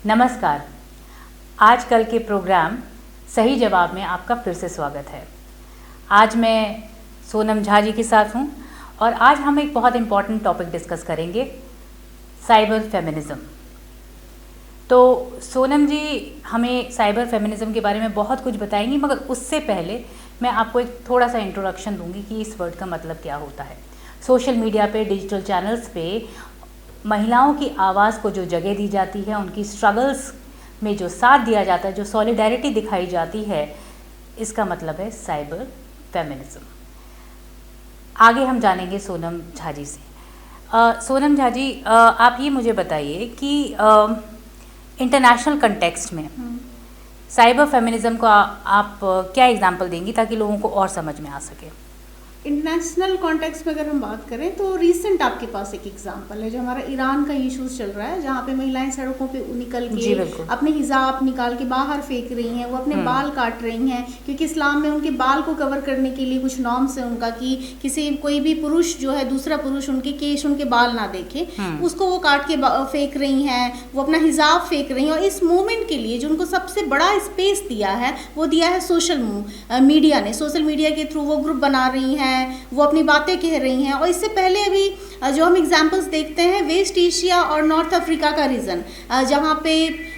नमस्कार। आजकल के प्रोग्राम सही जवाब में आपका फिर से स्वागत है। आज मैं सोनम झा जी के साथ हूँ और आज हम एक बहुत इम्पॉर्टेंट टॉपिक डिस्कस करेंगे, साइबर फेमिनिज़म। तो सोनम जी हमें साइबर फेमिनिज़म के बारे में बहुत कुछ बताएंगी, मगर उससे पहले मैं आपको एक थोड़ा सा इंट्रोडक्शन दूंगी कि इस वर्ड का मतलब क्या होता है। सोशल मीडिया पे, डिजिटल चैनल्स पे महिलाओं की आवाज़ को जो जगह दी जाती है, उनकी स्ट्रगल्स में जो साथ दिया जाता है, जो सॉलिडेरिटी दिखाई जाती है, इसका मतलब है साइबर फेमिनिज़म। आगे हम जानेंगे सोनम झा जी से। सोनम झा जी, आप ये मुझे बताइए कि इंटरनेशनल कंटेक्स्ट में साइबर फेमिनिज़म को आप क्या एग्जांपल देंगी ताकि लोगों को और समझ में आ सके? इंटरनेशनल कॉन्टेक्स्ट में अगर हम बात करें तो रिसेंट आपके पास एक एग्जांपल है, जो हमारा ईरान का इश्यूज चल रहा है, जहाँ पे महिलाएं सड़कों पे निकल के अपने हिजाब निकाल के बाहर फेंक रही हैं, वो अपने बाल काट रही हैं, क्योंकि इस्लाम में उनके बाल को कवर करने के लिए कुछ नॉर्म्स है उनका कि कोई भी पुरुष जो है, दूसरा पुरुष उनके केश, उनके बाल ना देखे, उसको वो काट के फेंक रही हैं, वो अपना हिजाब फेंक रही हैं। और इस मूवमेंट के लिए जो उनको सबसे बड़ा स्पेस दिया है, वो दिया है सोशल मीडिया ने। सोशल मीडिया के थ्रू वो ग्रुप बना रही हैं, वो अपनी बातें कह रही हैं। और इससे पहले अभी जो हम एग्जांपल्स देखते हैं, वेस्ट एशिया और नॉर्थ अफ्रीका का रीजन, जहाँ पे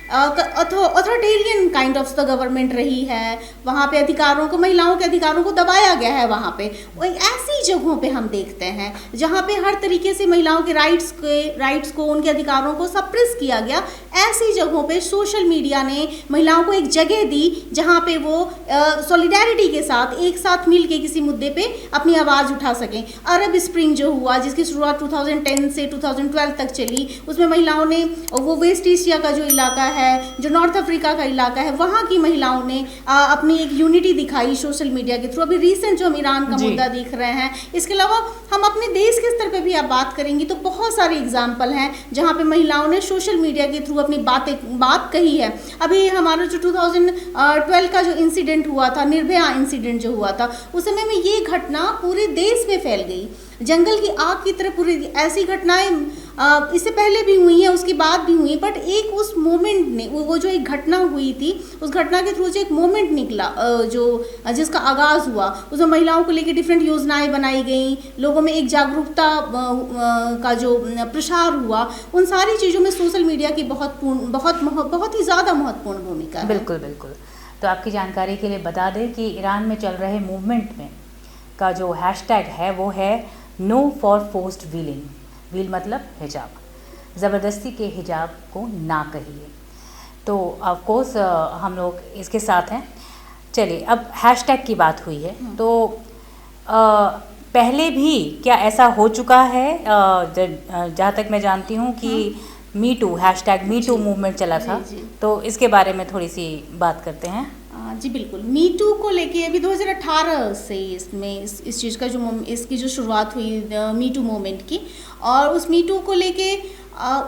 authoritarian kind of the government रही है, वहाँ पे अधिकारों को, महिलाओं के अधिकारों को दबाया गया है। वहाँ पे ऐसी जगहों पे हम देखते हैं जहाँ पे हर तरीके से महिलाओं के राइट्स को, उनके अधिकारों को सप्रेस किया गया। ऐसी जगहों पे सोशल मीडिया ने महिलाओं को एक जगह दी जहाँ पे वो सॉलिडेरिटी के साथ एक साथ मिल के किसी मुद्दे पे अपनी आवाज़ उठा सकें। अरब स्प्रिंग जो हुआ, जिसकी शुरुआत 2010 से 2012 तक चली, उसमें महिलाओं ने, वो वेस्ट एशिया का जो इलाका है, जो नॉर्थ अफ्रीका का इलाका है, वहाँ की महिलाओं ने अपनी एक यूनिटी दिखाई सोशल मीडिया के थ्रू। अभी रिसेंट जो हम ईरान का मुद्दा देख रहे हैं, इसके अलावा हम अपने देश के स्तर पे भी आप बात करेंगी तो बहुत सारे एग्जाम्पल हैं जहाँ पे महिलाओं ने सोशल मीडिया के थ्रू अपनी बात कही है। अभी हमारा जो 2012 का जो इंसिडेंट हुआ था, निर्भया इंसिडेंट जो हुआ था, उस समय में ये घटना पूरे देश में फैल गई, जंगल की आग की तरह। पूरी ऐसी घटनाएं इससे पहले भी हुई हैं, उसके बाद भी हुई, बट एक उस मोमेंट ने, वो जो एक घटना हुई थी, उस घटना के थ्रू जो एक मोमेंट निकला, जो जिसका आगाज़ हुआ, उसमें महिलाओं को लेकर डिफरेंट योजनाएं बनाई गई, लोगों में एक जागरूकता का जो प्रसार हुआ, उन सारी चीज़ों में सोशल मीडिया की बहुत ही ज़्यादा महत्वपूर्ण भूमिका है। बिल्कुल बिल्कुल। तो आपकी जानकारी के लिए बता दें कि ईरान में चल रहे मूवमेंट में का जो हैशटैग है वो है no for forced veiling. Veil मतलब हिजाब, ज़बरदस्ती के हिजाब को ना कहिए। तो ऑफ कोर्स हम लोग इसके साथ हैं। चलिए, अब हैशटैग की बात हुई है, तो पहले भी क्या ऐसा हो चुका है? जहाँ तक मैं जानती हूँ कि me too, hashtag me too movement चला था, तो इसके बारे में थोड़ी सी बात करते हैं। जी बिल्कुल। मी टू को लेके अभी 2018 से इसमें इस चीज़ का इसकी जो शुरुआत हुई मी टू मूवमेंट की, और उस मी टू को लेके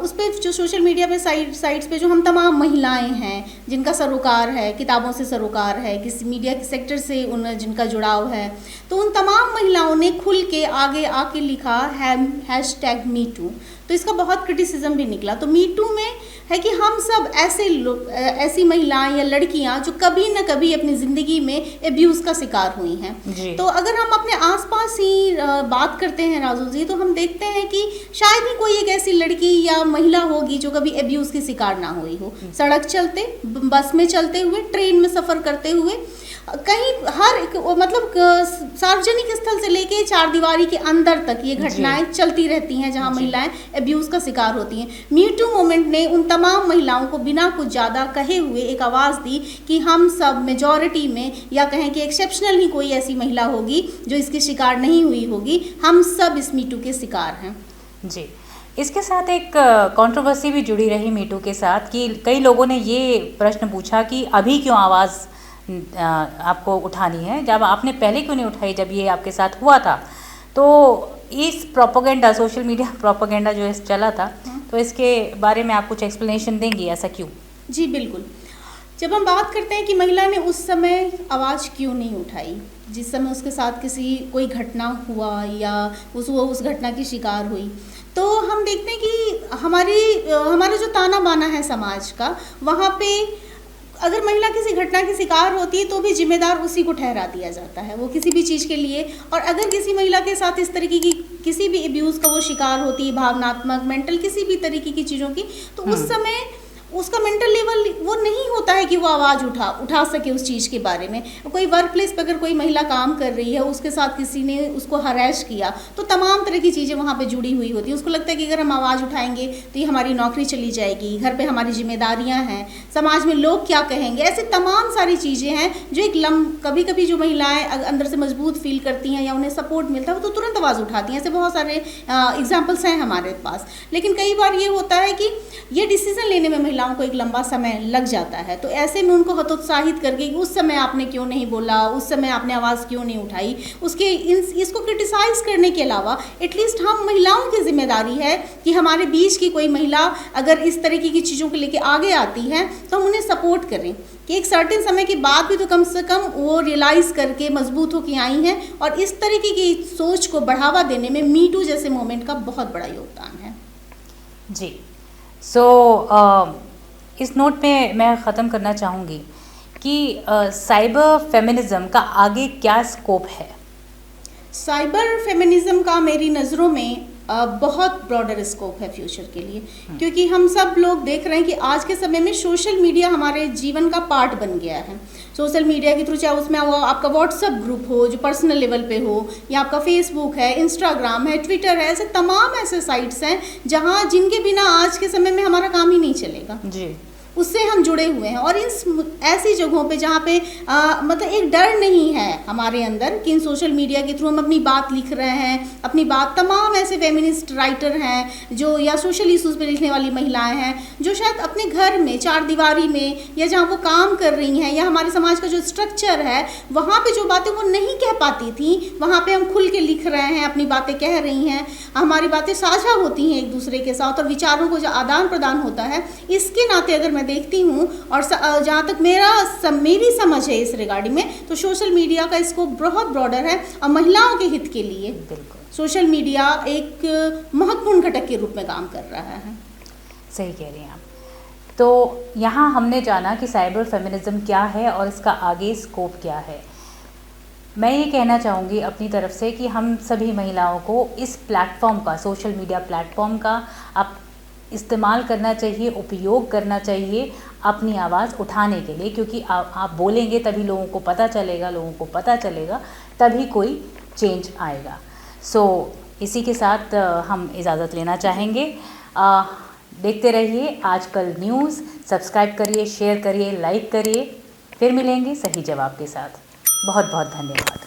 उस पर जो सोशल मीडिया पे साइट्स पे जो हम तमाम महिलाएं हैं जिनका सरोकार है, किताबों से सरोकार है, किसी मीडिया के सेक्टर से जिनका जुड़ाव है, तो उन तमाम महिलाओं ने खुल के आगे आके लिखा हैशटैग मी टू। तो इसका बहुत क्रिटिसिज्म भी निकला। तो मी टू में है कि हम सब ऐसी महिलाएं या लड़कियां जो कभी न कभी अपनी ज़िंदगी में एब्यूज़ का शिकार हुई हैं। तो अगर हम अपने आसपास ही बात करते हैं राजू जी, तो हम देखते हैं कि शायद ही कोई एक ऐसी लड़की या महिला होगी जो कभी एब्यूज़ की शिकार ना हुई हो। सड़क चलते, बस में चलते हुए, ट्रेन में सफ़र करते हुए, कहीं मतलब सार्वजनिक स्थल से लेके चार दीवारी के अंदर तक ये घटनाएं चलती रहती हैं जहां महिलाएं एब्यूज़ का शिकार होती हैं। मी टू मूवमेंट ने उन तमाम महिलाओं को बिना कुछ ज़्यादा कहे हुए एक आवाज़ दी कि हम सब मेजॉरिटी में, या कहें कि एक्सेप्शनल ही कोई ऐसी महिला होगी जो इसकी शिकार नहीं हुई होगी, हम सब इस मी टू के शिकार हैं। जी, इसके साथ एक कंट्रोवर्सी भी जुड़ी रही मी टू के साथ कि कई लोगों ने ये प्रश्न पूछा कि अभी क्यों आवाज़ आपको उठानी है, जब आपने पहले क्यों नहीं उठाई जब ये आपके साथ हुआ था। तो इस प्रोपेगेंडा, सोशल मीडिया प्रोपेगेंडा जो चला था, तो इसके बारे में आप कुछ एक्सप्लेनेशन देंगी, ऐसा क्यों? जी बिल्कुल। जब हम बात करते हैं कि महिला ने उस समय आवाज़ क्यों नहीं उठाई, जिस समय उसके साथ कोई घटना हुआ या वो उस घटना की शिकार हुई, तो हम देखते हैं कि हमारा जो ताना बाना है समाज का, वहाँ पे अगर महिला किसी घटना की शिकार होती है तो भी जिम्मेदार उसी को ठहरा दिया जाता है, वो किसी भी चीज़ के लिए। और अगर किसी महिला के साथ इस तरीके की किसी भी अब्यूज़ का वो शिकार होती है, भावनात्मक, मेंटल, किसी भी तरीके की चीज़ों की, तो उस समय उसका मेंटल लेवल वो नहीं होता है कि वो आवाज़ उठा सके उस चीज़ के बारे में। कोई वर्क प्लेस पर अगर कोई महिला काम कर रही है, उसके साथ किसी ने उसको हरैश किया, तो तमाम तरह की चीज़ें वहाँ पे जुड़ी हुई होती हैं। उसको लगता है कि अगर हम आवाज़ उठाएंगे तो ये हमारी नौकरी चली जाएगी, घर पे हमारी जिम्मेदारियाँ हैं, समाज में लोग क्या कहेंगे, ऐसे तमाम सारी चीज़ें हैं जो कभी कभी जो महिलाएँ अंदर से मजबूत फील करती हैं या उन्हें सपोर्ट मिलता है, वो तो तुरंत आवाज़ उठाती हैं। ऐसे बहुत सारे एग्जाम्पल्स हैं हमारे पास। लेकिन कई बार ये होता है कि ये डिसीज़न लेने में महिलाओं को एक लंबा समय लग जाता है, तो ऐसे में उनको हतोत्साहित करके उस समय आपने क्यों नहीं बोला, उस समय आपने आवाज़ क्यों नहीं उठाई, इसको क्रिटिसाइज़ करने के अलावा एटलीस्ट हम महिलाओं की जिम्मेदारी है कि हमारे बीच की कोई महिला अगर इस तरीके की चीज़ों को लेके आगे आती है तो हम उन्हें सपोर्ट करें कि एक सर्टेन समय के बाद भी तो कम से कम वो रियलाइज़ करके मजबूत होकर आई हैं। और इस तरीके की सोच को बढ़ावा देने में मी टू जैसे मोमेंट का बहुत बड़ा योगदान है। जी, इस नोट पे मैं ख़त्म करना चाहूँगी कि साइबर फेमिनिज़म का आगे क्या स्कोप है। साइबर फेमिनिज़म का मेरी नज़रों में बहुत ब्रॉडर स्कोप है फ्यूचर के लिए, क्योंकि हम सब लोग देख रहे हैं कि आज के समय में सोशल मीडिया हमारे जीवन का पार्ट बन गया है। सोशल मीडिया के थ्रू, चाहे उसमें वो आपका व्हाट्सएप ग्रुप हो जो पर्सनल लेवल पे हो, या आपका फेसबुक है, इंस्टाग्राम है, ट्विटर है, ऐसे तमाम ऐसे साइट्स हैं जिनके बिना आज के समय में हमारा काम ही नहीं चलेगा जी, उससे हम जुड़े हुए हैं। और ऐसी जगहों पे जहाँ पे मतलब एक डर नहीं है हमारे अंदर कि इन सोशल मीडिया के थ्रू हम अपनी बात लिख रहे हैं, अपनी बात तमाम ऐसे फेमिनिस्ट राइटर हैं जो, या सोशल इशूज़ पे लिखने वाली महिलाएं हैं जो शायद अपने घर में चार दीवारी में या जहाँ वो काम कर रही हैं, या हमारे समाज का जो स्ट्रक्चर है वहाँ पे जो बातें वो नहीं कह पाती थी, वहाँ पे हम खुल के लिख रहे हैं, अपनी बातें कह रही हैं, हमारी बातें साझा होती हैं एक दूसरे के साथ, और विचारों को जो आदान प्रदान होता है। इसके नाते अगर मैं देखती हूँ, और जहाँ तक मेरी समझ है इस रिगार्डिंग में, तो सोशल मीडिया का स्कोप बहुत ब्रॉडर है और महिलाओं के हित के लिए सोशल मीडिया एक महत्वपूर्ण घटक के रूप में काम कर रहा है। सही कह रही हैं आप। तो यहाँ हमने जाना कि साइबर फेमिनिज्म क्या है और इसका आगे स्कोप क्या है। मैं ये कहना चाहूँगी अपनी तरफ से कि हम सभी महिलाओं को इस प्लेटफॉर्म का, सोशल मीडिया प्लेटफॉर्म का आप इस्तेमाल करना चाहिए, उपयोग करना चाहिए अपनी आवाज़ उठाने के लिए, क्योंकि आप बोलेंगे तभी लोगों को पता चलेगा, तभी कोई चेंज आएगा। इसी के साथ हम इजाज़त लेना चाहेंगे। देखते रहिए आजकल न्यूज़, सब्सक्राइब करिए, शेयर करिए, लाइक करिए। फिर मिलेंगे सही जवाब के साथ। बहुत बहुत धन्यवाद।